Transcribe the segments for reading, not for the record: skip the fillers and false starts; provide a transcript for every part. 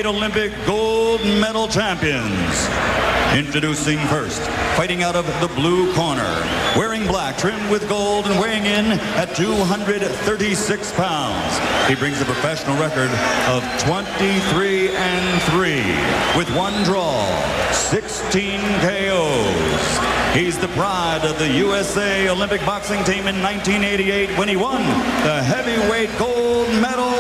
1988 Olympic gold medal champions. Introducing first, fighting out of the blue corner, wearing black, trimmed with gold and weighing in at 236 pounds. He brings a professional record of 23-3 with one draw, 16 KOs. He's the pride of the USA Olympic boxing team in 1988 when he won the heavyweight gold medal.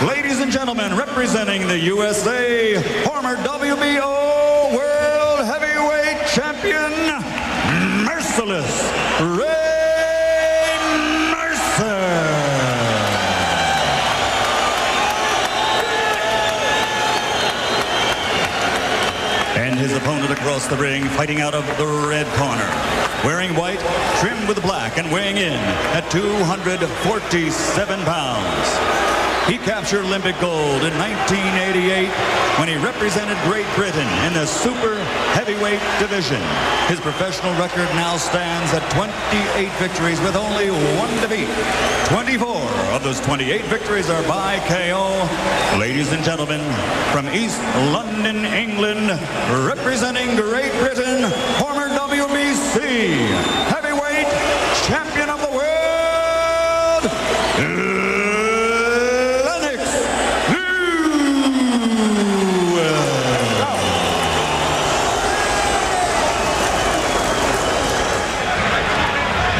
Ladies and gentlemen, representing the USA, former WBO World Heavyweight Champion, Merciless Ray Mercer. And his opponent across the ring, fighting out of the red corner, wearing white, trimmed with black, and weighing in at 247 pounds. He captured Olympic gold in 1988 when he represented Great Britain in the super heavyweight division. His professional record now stands at 28 victories with only one defeat. 24 of those 28 victories are by KO. Ladies and gentlemen, from East London, England, representing Great Britain, former WBC heavyweight champion of the world,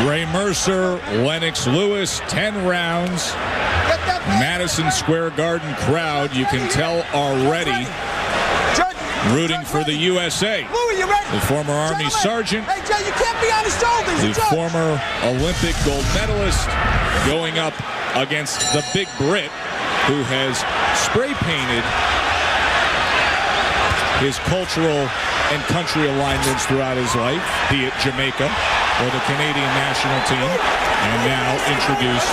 Ray Mercer, Lennox Lewis, 10 rounds. Madison Square Garden crowd, you can tell already, rooting for the USA. The former Army sergeant, the former Olympic gold medalist, going up against the big Brit, who has spray painted his cultural and country alignments throughout his life, be it Jamaica or the Canadian national team, and now introduced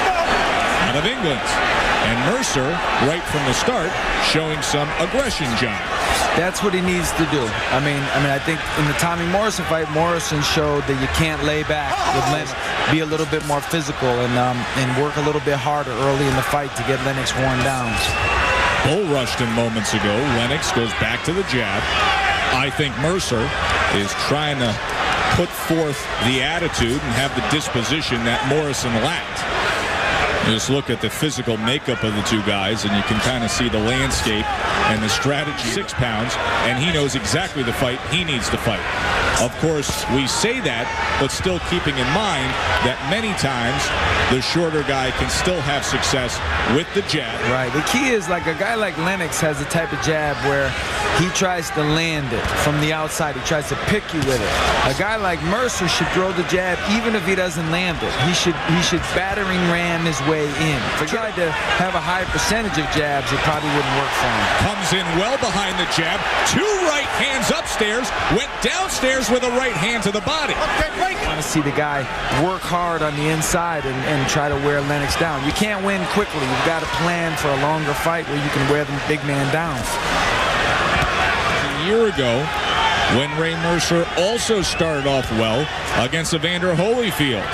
out of England. And Mercer, right from the start, showing some aggression, John. That's what he needs to do. I mean, I think in the Tommy Morrison fight, Morrison showed that you can't lay back with Lennox. Be a little bit more physical and work a little bit harder early in the fight to get Lennox worn down. Bull rushed him moments ago. Lennox goes back to the jab. I think Mercer is trying to put forth the attitude and have the disposition that Morrison lacked. Just look at the physical makeup of the two guys, and you can kind of see the landscape and the strategy. 6 pounds, and he knows exactly the fight he needs to fight. Of course, we say that, but still keeping in mind that many times the shorter guy can still have success with the jab. Right. The key is, like, a guy like Lennox has the type of jab where he tries to land it from the outside. He tries to pick you with it. A guy like Mercer should throw the jab even if he doesn't land it. He should battering ram his way in. If he tried to have a high percentage of jabs, it probably wouldn't work for him. Comes in well behind the jab. 2 right hands upstairs. Went downstairs with a right hand to the body. I want to see the guy work hard on the inside and try to wear Lennox down. You can't win quickly. You've got to plan for a longer fight where you can wear the big man down. A year ago, when Ray Mercer also started off well against Evander Holyfield,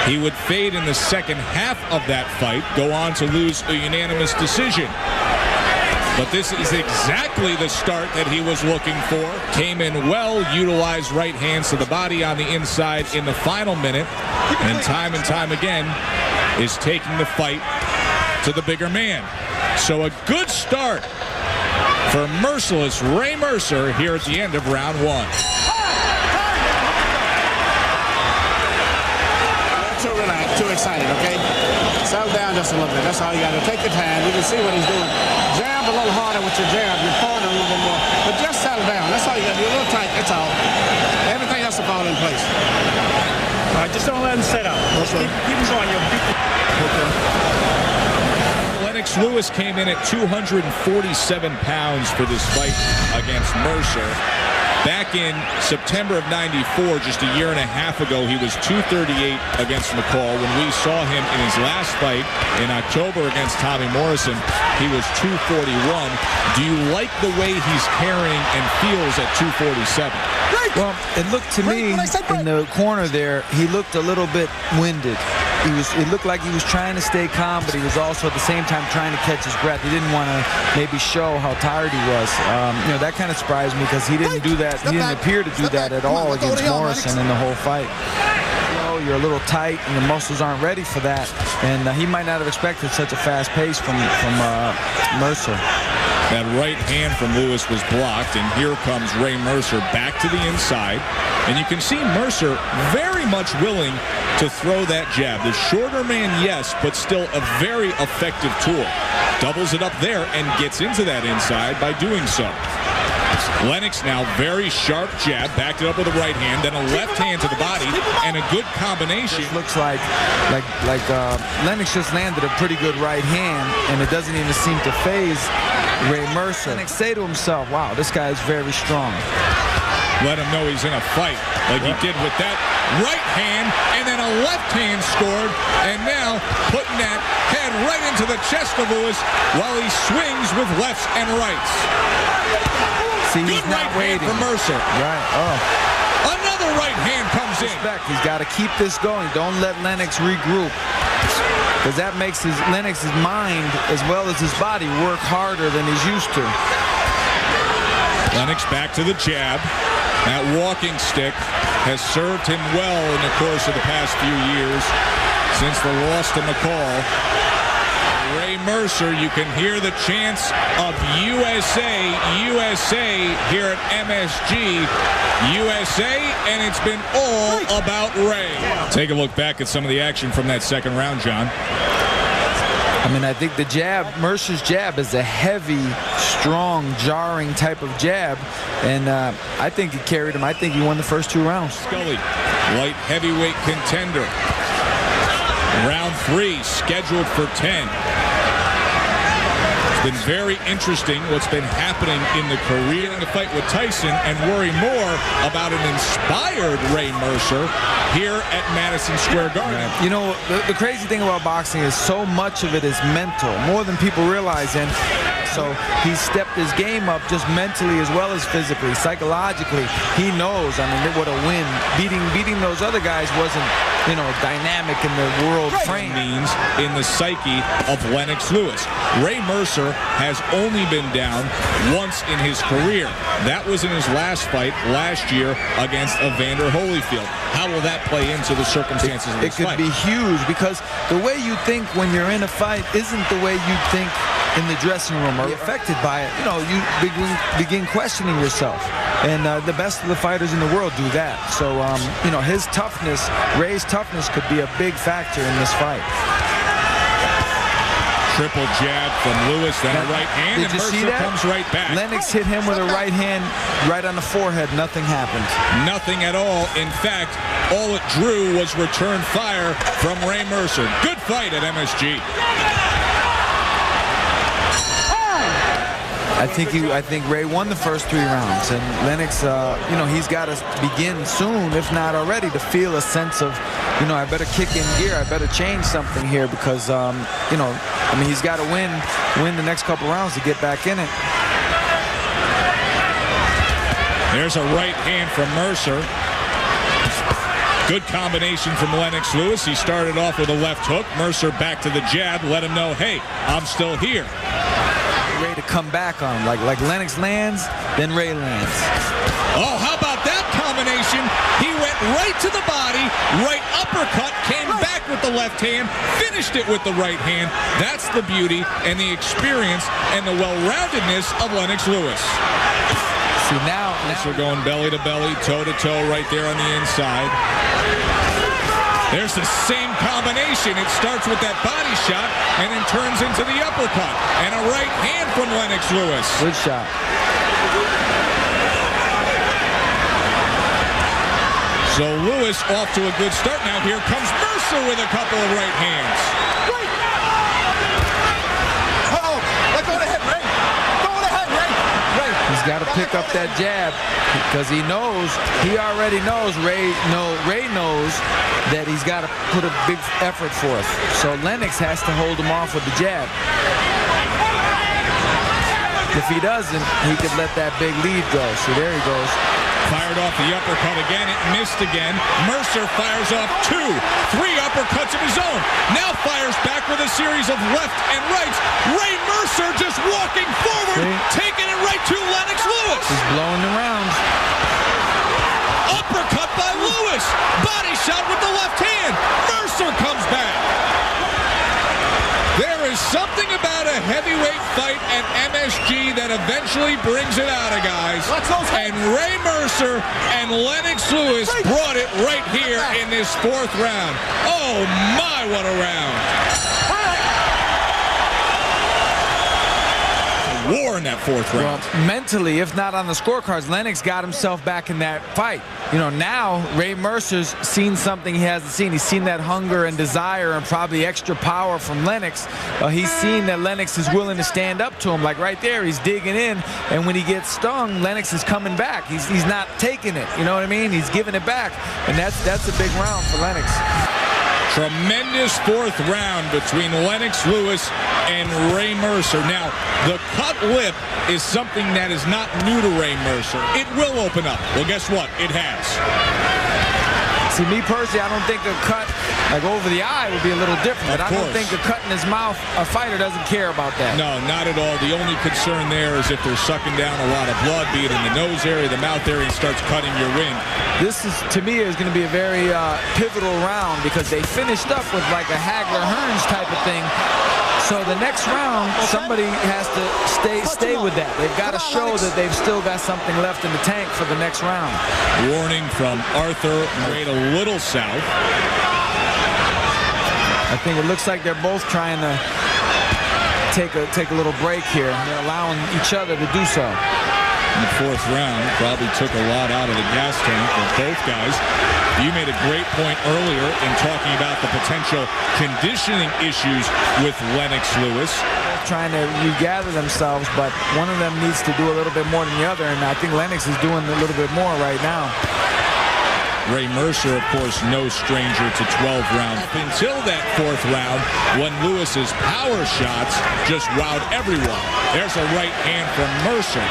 he would fade in the second half of that fight, go on to lose a unanimous decision. But this is exactly the start that he was looking for. Came in well, utilized right hands to the body on the inside in the final minute, and time again is taking the fight to the bigger man. So a good start for merciless Ray Mercer here at the end of round 1. Too relaxed, too excited, okay? Settle down just a little bit. That's all you got to do. Take your time. You can see what he's doing. Jab a little harder with your jab. You're cornering a little bit more. But just settle down. That's all you got to do. A little tight. That's all. Everything has to fall in place. All right, just don't let him set up. Keep him going. Lennox Lewis came in at 247 pounds for this fight against Mercer. Back in September of '94, just a year and a half ago, he was 238 against McCall. When we saw him in his last fight in October against Tommy Morrison, he was 241. Do you like the way he's carrying and feels at 247? Well, it looked to me in the corner there, he looked a little bit winded. it looked like he was trying to stay calm, but he was also at the same time trying to catch his breath. He didn't want to maybe show how tired he was. That kind of surprised me because he didn't do that. He didn't appear to do that at all against Morrison in the whole fight. You're a little tight and your muscles aren't ready for that, and he might not have expected such a fast pace from Mercer. That right hand from Lewis was blocked, and here comes Ray Mercer back to the inside, and you can see Mercer very much willing to throw that jab. The shorter man, yes, but still a very effective tool. Doubles it up there and gets into that inside by doing so. Lennox now very sharp jab, backed it up with a right hand, then a left hand to the body, and a good combination. It looks like Lennox just landed a pretty good right hand, and it doesn't even seem to faze Ray Mercer. Lennox say to himself, wow, this guy is very strong. Let him know he's in a fight, like he did with that right hand, and then a left hand scored, and now putting that head right into the chest of Lewis while he swings with lefts and rights. See, he's not waiting. For Mercer. Right. Oh. Another right hand comes in. He's got to keep this going. Don't let Lennox regroup, because that makes Lennox's mind as well as his body work harder than he's used to. Lennox back to the jab. That walking stick has served him well in the course of the past few years since the loss to McCall. Ray Mercer, you can hear the chants of USA, USA here at MSG. USA, and it's been all about Ray. Take a look back at some of the action from that second round, John. I mean, I think the jab, Mercer's jab, is a heavy, strong, jarring type of jab, and I think it carried him. I think he won the first 2 rounds. Scully, light heavyweight contender. Round 3 scheduled for 10. It's been very interesting what's been happening in the career in the fight with Tyson, and worry more about an inspired Ray Mercer here at Madison Square Garden. You know, the crazy thing about boxing is so much of it is mental, more than people realize, and so he stepped his game up just mentally as well as physically, psychologically. He knows, I mean, what a win. Beating those other guys wasn't, dynamic in the world frame. Means in the psyche of Lennox Lewis. Ray Mercer has only been down once in his career. That was in his last fight last year against Evander Holyfield. How will that play into the circumstances of this fight? It could be huge, because the way you think when you're in a fight isn't the way you think in the dressing room, or affected by it. You begin questioning yourself, and the best of the fighters in the world do that. So his toughness, Ray's toughness, could be a big factor in this fight. Triple jab from Lewis, then a right hand, and Mercer comes right back. Lennox hit him with a right hand right on the forehead. Nothing happened. Nothing at all. In fact, all it drew was return fire from Ray Mercer. Good fight at MSG. I think Ray won the first 3 rounds, and Lennox, he's got to begin soon, if not already, to feel a sense of, I better kick in gear, I better change something here, because, he's got to win the next couple rounds to get back in it. There's a right hand from Mercer. Good combination from Lennox Lewis. He started off with a left hook. Mercer back to the jab, let him know, hey, I'm still here. Ray to come back on him. Like Lennox lands, then Ray lands. Oh, how about that combination? He went right to the body, right uppercut, came back with the left hand, finished it with the right hand. That's the beauty and the experience and the well-roundedness of Lennox Lewis. See, now we're going belly to belly, toe to toe right there on the inside. There's the same combination. It starts with that body shot and then turns into the uppercut. And a right hand from Lennox Lewis. Good shot. So Lewis off to a good start. Now here comes Mercer with a couple of right hands. Go ahead, Ray. Go ahead, Ray. He's got to pick up that jab, because he already knows, Ray knows that he's got to put a big effort forth. So Lennox has to hold him off with the jab. If he doesn't, he could let that big lead go. So there he goes. Fired off the uppercut again. It missed again. Mercer fires off 2, 3 uppercuts of his own. Now fires back with a series of left and rights. Ray Mercer just walking forward, taking it right to Lennox Lewis. He's blowing the rounds. Uppercut by Lewis. Body shot with the left hand. Mercer comes back. There is something about a heavyweight fight at MSG that eventually brings it out of guys. And Ray Mercer and Lennox Lewis brought it right here in this 4th round. Oh my, what a round. War in that 4th round. Well, mentally, if not on the scorecards, Lennox got himself back in that fight. You know, now Ray Mercer's seen something he hasn't seen. He's seen that hunger and desire and probably extra power from Lennox. He's seen that Lennox is willing to stand up to him. Like right there, he's digging in, and when he gets stung, Lennox is coming back. He's not taking it. You know what I mean? He's giving it back, and that's a big round for Lennox. Tremendous 4th round between Lennox Lewis and Ray Mercer. Now, the cut lip is something that is not new to Ray Mercer. It will open up. Well, guess what? It has. See, me personally, I don't think a cut like over the eye would be a little different. But I don't think a cut in his mouth, a fighter doesn't care about that. No, not at all. The only concern there is if they're sucking down a lot of blood, be it in the nose area, the mouth area, and starts cutting your wind. This is, to me, is going to be a very pivotal round because they finished up with like a Hagler-Hearns type of thing. So the next round, somebody has to stay with that. They've got to show that they've still got something left in the tank for the next round. Warning from Arthur, made a little south. I think it looks like they're both trying to take a little break here. They're allowing each other to do so. In the 4th round, probably took a lot out of the gas tank for both guys. You made a great point earlier in talking about the potential conditioning issues with Lennox Lewis. Trying to regather themselves, but one of them needs to do a little bit more than the other, and I think Lennox is doing a little bit more right now. Ray Mercer, of course, no stranger to 12 rounds until that 4th round when Lewis's power shots just wowed everyone. There's a right hand from Mercer.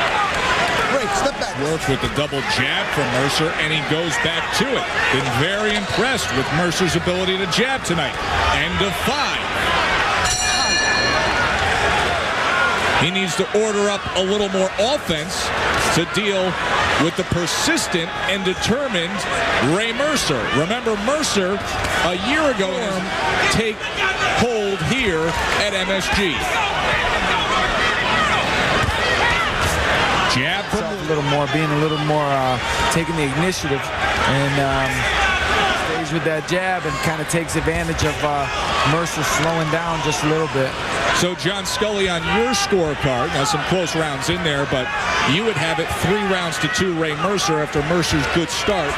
Step back. Worked with the double jab from Mercer, and he goes back to it. Been very impressed with Mercer's ability to jab tonight. End of 5. He needs to order up a little more offense to deal with the persistent and determined Ray Mercer. Remember, Mercer a year ago take hold here at MSG. Jab from a little more, being a little more, taking the initiative, and stays with that jab and kind of takes advantage of Mercer slowing down just a little bit. So, John Scully, on your scorecard, now some close rounds in there, but you would have it 3 rounds to 2 Ray Mercer after Mercer's good start,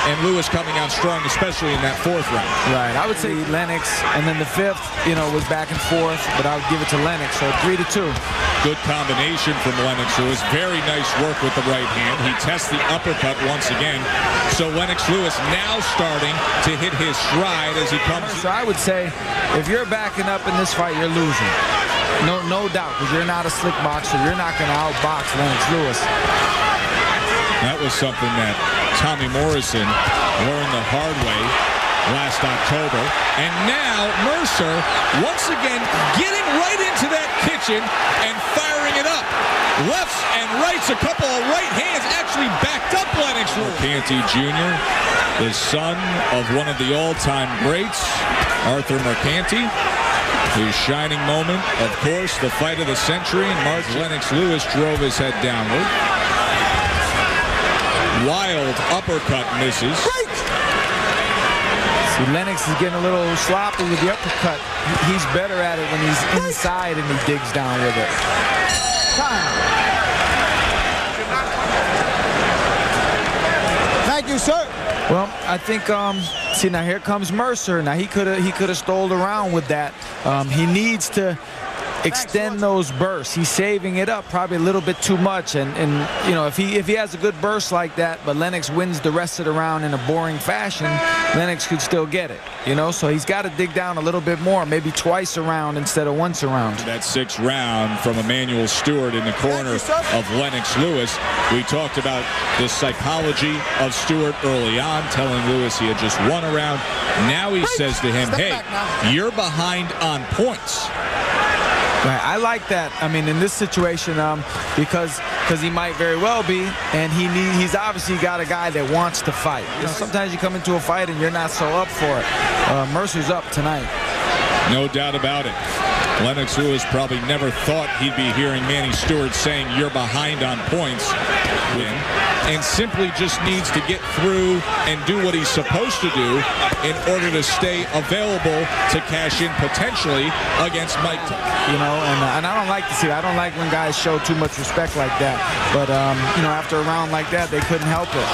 and Lewis coming out strong, especially in that 4th round. Right. I would say Lennox, and then the 5th, you know, was back and forth, but I would give it to Lennox, so 3-2. Good combination from Lennox Lewis. Very nice work with the right hand. He tests the uppercut once again. So Lennox Lewis now starting to hit his stride as he comes. So I would say, if you're backing up in this fight, you're losing. No doubt, because you're not a slick boxer. You're not going to outbox Lennox Lewis. That was something that Tommy Morrison learned the hard way last October. And now Mercer, once again, getting right into that kitchen and firing it up. Lefts and rights, a couple of right hands actually backed up Lennox Lewis. Mercanti Jr., the son of one of the all-time greats, Arthur Mercanti. His shining moment, of course, the fight of the century in March. Lennox Lewis drove his head downward. Wild uppercut misses. See, Lennox is getting a little sloppy with the uppercut. He's better at it when he's inside and he digs down with it. Thank you, sir. Well, I think, see, now here comes Mercer. Now he could have stole the round with that. He needs to extend those bursts. He's saving it up probably a little bit too much, and you know, if he has a good burst like that, but Lennox wins the rest of the round in a boring fashion, Lennox could still get it, you know. So he's got to dig down a little bit more, maybe twice a round instead of once a round. That 6th round from Emmanuel Stewart in the corner of Lennox Lewis. We talked about the psychology of Stewart early on, telling Lewis he had just won a round. Now he says to him, hey, you're behind on points. Right, I like that. I mean, in this situation, because he might very well be, and he's obviously got a guy that wants to fight. You know, sometimes you come into a fight and you're not so up for it. Mercer's up tonight. No doubt about it. Lennox Lewis probably never thought he'd be hearing Manny Stewart saying you're behind on points, and simply just needs to get through and do what he's supposed to do in order to stay available to cash in potentially against Mike. You know, and I don't like to see that. I don't like when guys show too much respect like that. But, you know, after a round like that, they couldn't help it.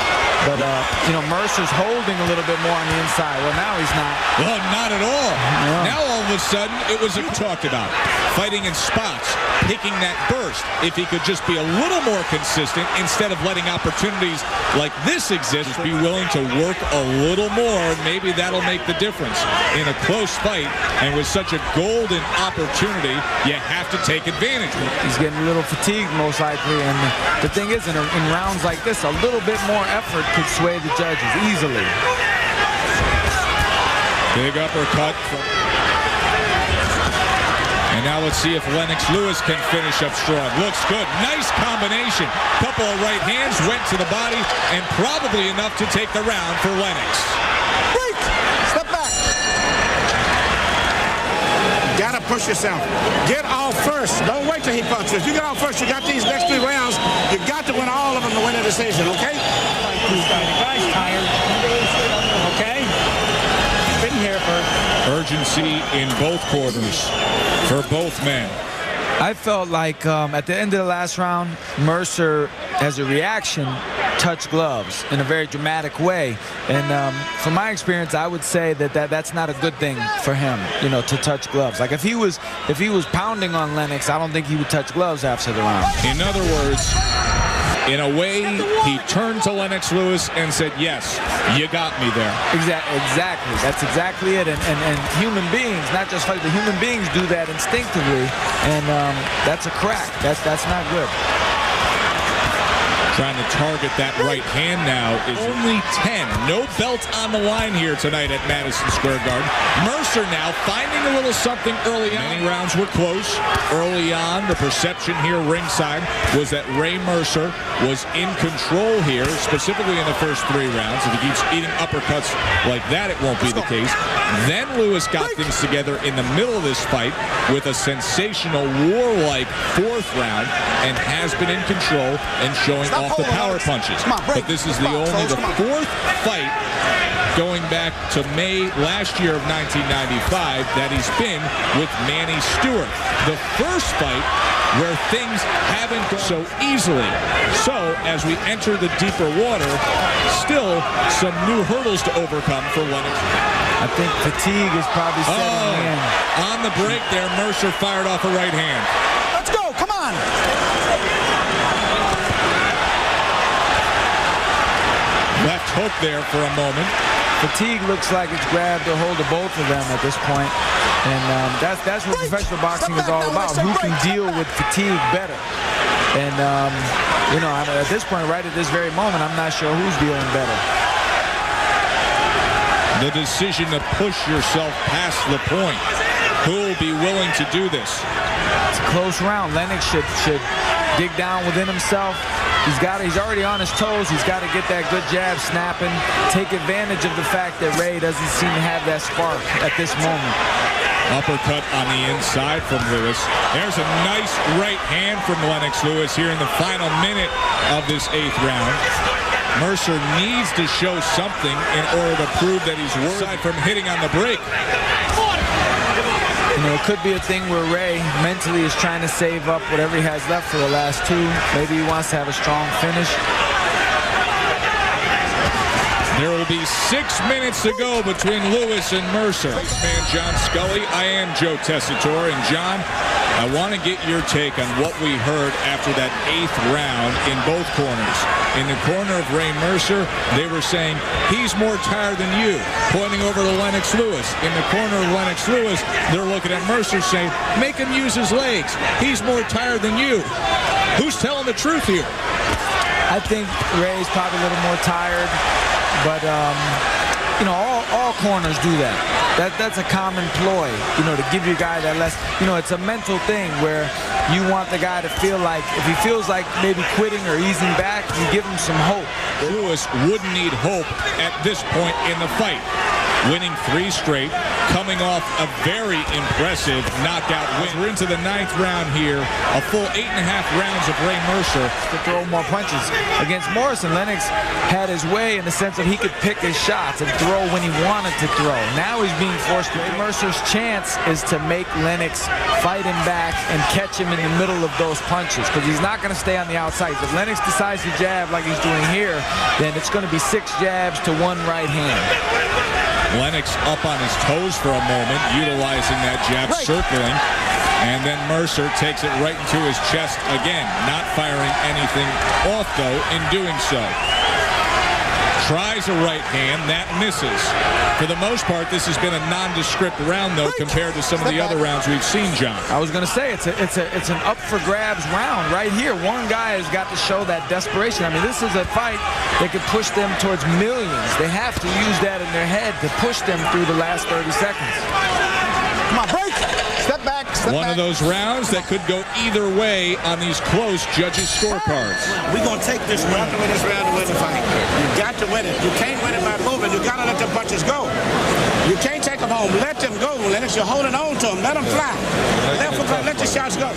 But, you know, Mercer's holding a little bit more on the inside. Well, now he's not. Well, not at all. Yeah. Now, all of a sudden, it was a talked about. Fighting in spots, picking that burst. If he could just be a little more consistent instead of letting opportunities like this exist, be willing to work a little more, maybe that'll make the difference. In a close fight, and with such a golden opportunity, you have to take advantage of it. He's getting a little fatigued, most likely. And the thing is, in rounds like this, a little bit more effort could sway the judges easily. Big uppercut. And now let's see if Lennox Lewis can finish up strong. Looks good. Nice combination. Couple of right hands went to the body, and probably enough to take the round for Lennox. Break. Step back. Gotta push yourself. Get off first. Don't wait till he punches. If you get off first, you got these next 3 rounds. You got to win all of them to win a decision, okay? The guy's tired. Okay? Been here for... Urgency in both quarters for both men. I felt like at the end of the last round, Mercer, as a reaction, touched gloves in a very dramatic way. And from my experience, I would say that's not a good thing for him, you know, to touch gloves. Like if he was pounding on Lennox, I don't think he would touch gloves after the round. In other words, in a way, he turned to Lennox Lewis and said, yes, you got me there. Exactly. That's exactly it. And human beings, not just like the human beings, do that instinctively. And that's a crack. That's not good. Trying to target that right hand now is only 10. No belt on the line here tonight at Madison Square Garden. Mercer now finding a little something early on. Many rounds were close. Early on, the perception here ringside was that Ray Mercer was in control here, specifically in the first 3 rounds. If he keeps eating uppercuts like that, it won't be the case. Then Lewis got things together in the middle of this fight with a sensational, warlike 4th round, and has been in control and showing off the power punches. But this is the 4th fight going back to May last year of 1995 that he's been with Manny Stewart. The first fight where things haven't gone so easily. So as we enter the deeper water, still some new hurdles to overcome for Lennox. I think fatigue is probably setting in. On the break there, Mercer fired off a right hand. Let's go. Come on. Left hook there for a moment. Fatigue looks like it's grabbed a hold of both of them at this point. And that's what professional boxing is all about. Who can deal with fatigue better? And, you know, at this point, right at this very moment, I'm not sure who's dealing better. The decision to push yourself past the point. Who will be willing to do this? It's a close round. Lennox should dig down within himself. He's already on his toes. He's got to get that good jab snapping. Take advantage of the fact that Ray doesn't seem to have that spark at this moment. Uppercut on the inside from Lewis. There's a nice right hand from Lennox Lewis here in the final minute of this 8th round. Mercer needs to show something in order to prove that he's worthy. Aside from hitting on the break. You know, it could be a thing where Ray mentally is trying to save up whatever he has left for the last 2. Maybe he wants to have a strong finish. There will be 6 minutes to go between Lewis and Mercer. Man, John Scully, I am Joe Tessitore. And John, I want to get your take on what we heard after that 8th round in both corners. In the corner of Ray Mercer, they were saying, he's more tired than you, pointing over to Lennox Lewis. In the corner of Lennox Lewis, they're looking at Mercer saying, make him use his legs. He's more tired than you. Who's telling the truth here? I think Ray's probably a little more tired, but you know, all corners do that. That's a common ploy, you know, to give your guy that less, you know, it's a mental thing where you want the guy to feel like, if he feels like maybe quitting or easing back, you give him some hope. Lewis wouldn't need hope at this point in the fight. Winning 3 straight, coming off a very impressive knockout win. We're into the 9th round here, a full 8.5 rounds of Ray Mercer. To throw more punches. Against Morrison, Lennox had his way in the sense that he could pick his shots and throw when he wanted to throw. Now he's being forced to. Ray Mercer's chance is to make Lennox fight him back and catch him in the middle of those punches, because he's not going to stay on the outside. If Lennox decides to jab like he's doing here, then it's going to be 6 jabs to 1 right hand. Lennox up on his toes for a moment, utilizing that jab, circling, and then Mercer takes it right into his chest again, not firing anything off, though, in doing so. Tries a right hand, that misses. For the most part, this has been a nondescript round, though, compared to some of the other rounds we've seen, John. I was going to say, it's an up-for-grabs round right here. One guy has got to show that desperation. I mean, this is a fight that could push them towards millions. They have to use that in their head to push them through the last 30 seconds. Come on, break. Step back. Step One back. of those rounds that could go either way on these close judges' scorecards. We're going to take this round to win this round to win the fight. You got to win it. You can't win it by moving. You got to let the punches go. You can't take them home. Let them go, Lennox. You're holding on to them. Let them fly. Let the shots go.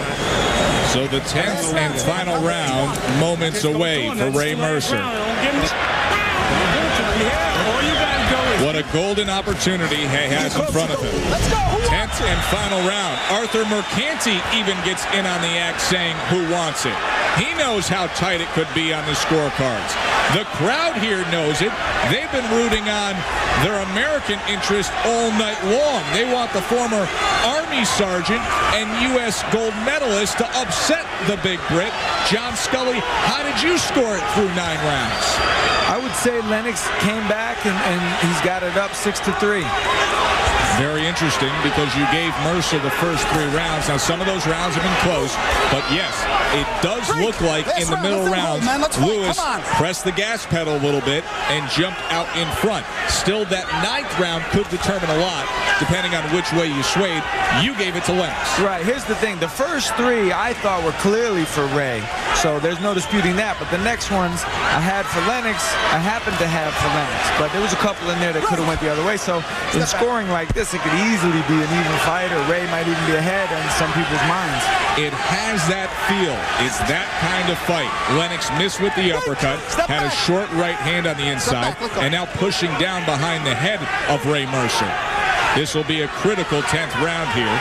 So the 10th and final round, moments away for Ray Mercer. What a golden opportunity he has in front of him. 10th and final round. Arthur Mercanti even gets in on the act saying, who wants it? He knows how tight it could be on the scorecards. The crowd here knows it. They've been rooting on their American interest all night long. They want the former Army sergeant and U.S. gold medalist to upset the Big Brit. John Scully, how did you score it through 9 rounds? I would say Lennox came back and he's got it up 6-3. Very interesting, because you gave Mercer the first 3 rounds. Now, some of those rounds have been close, but yes, it does look like in the middle rounds, Lewis pressed the gas pedal a little bit and jumped out in front. Still, that 9th round could determine a lot, depending on which way you swayed. You gave it to Lennox. Right, here's the thing. The first 3 I thought were clearly for Ray, so there's no disputing that. But the next ones I had for Lennox, I happened to have for Lennox. But there was a couple in there that could have went the other way. So in scoring like this, it could easily be an even fight, or Ray might even be ahead in some people's minds. It has that feel. It's that kind of fight. Lennox missed with the uppercut, had a short right hand on the inside, and now pushing down behind the head of Ray Mercer. This will be a critical 10th round here.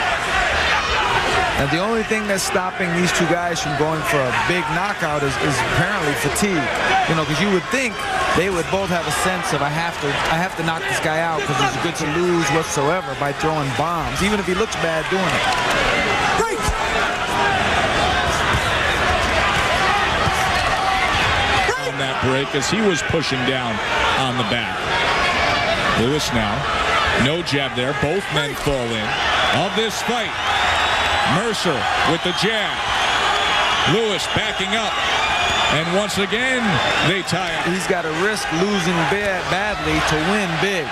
And the only thing that's stopping these 2 guys from going for a big knockout is apparently fatigue. You know, because you would think they would both have a sense of, I have to knock this guy out, because it's good to lose whatsoever by throwing bombs, even if he looks bad doing it. Break. On that break, as he was pushing down on the back. Lewis now, no jab there. Both men fall in. Of this fight, Mercer with the jab. Lewis backing up. And once again, they tie it. He's got to risk losing badly to win big.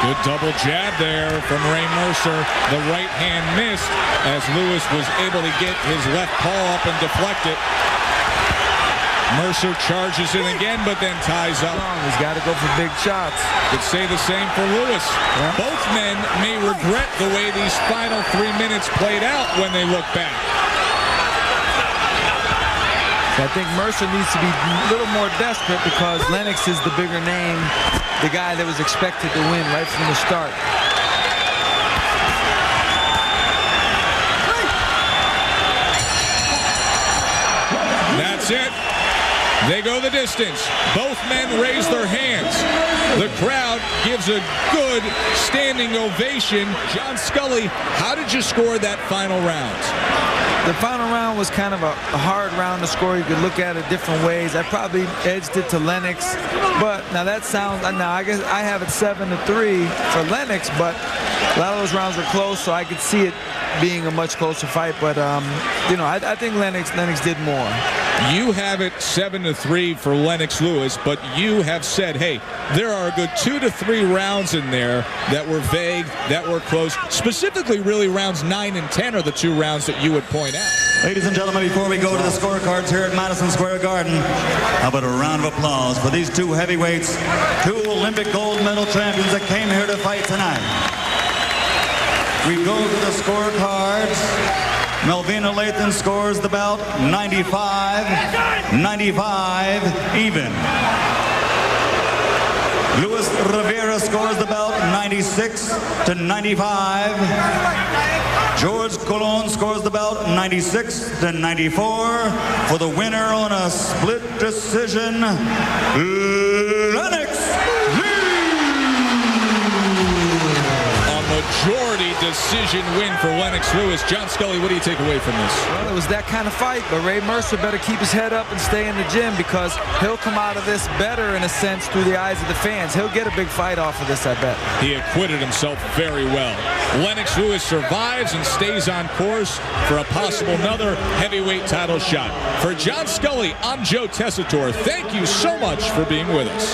Good double jab there from Ray Mercer. The right hand missed as Lewis was able to get his left paw up and deflect it. Mercer charges in again, but then ties up. He's got to go for big shots. Could say the same for Lewis. Yeah. Both men may regret the way these final 3 minutes played out when they look back. I think Mercer needs to be a little more desperate, because Lennox is the bigger name, the guy that was expected to win right from the start. That's it. They go the distance. Both men raise their hands. The crowd gives a good standing ovation. John Scully, how did you score that final round? The final round was kind of a hard round to score. You could look at it different ways. I probably edged it to Lennox, but now that sounds, now I guess I have it 7-3 for Lennox, but a lot of those rounds were close, so I could see it being a much closer fight. But you know, I think Lennox did more. You have it 7-3 for Lennox Lewis, but you have said, hey, there are a good 2 to 3 rounds in there that were vague, that were close. Specifically, really, rounds 9 and 10 are the 2 rounds that you would point out. Ladies and gentlemen, before we go to the scorecards here at Madison Square Garden, how about a round of applause for these 2 heavyweights, 2 Olympic gold medal champions that came here to fight tonight. We go to the scorecards. Melvina Lathan scores the bout 95 even. Luis Rivera scores the bout 96-95. George Colon scores the bout 96-94. For the winner on a split decision, Lennox Majority decision win for Lennox Lewis. John Scully, what do you take away from this? Well, it was that kind of fight, but Ray Mercer better keep his head up and stay in the gym, because he'll come out of this better, in a sense, through the eyes of the fans. He'll get a big fight off of this, I bet. He acquitted himself very well. Lennox Lewis survives and stays on course for a possible another heavyweight title shot. For John Scully, I'm Joe Tessitore. Thank you so much for being with us.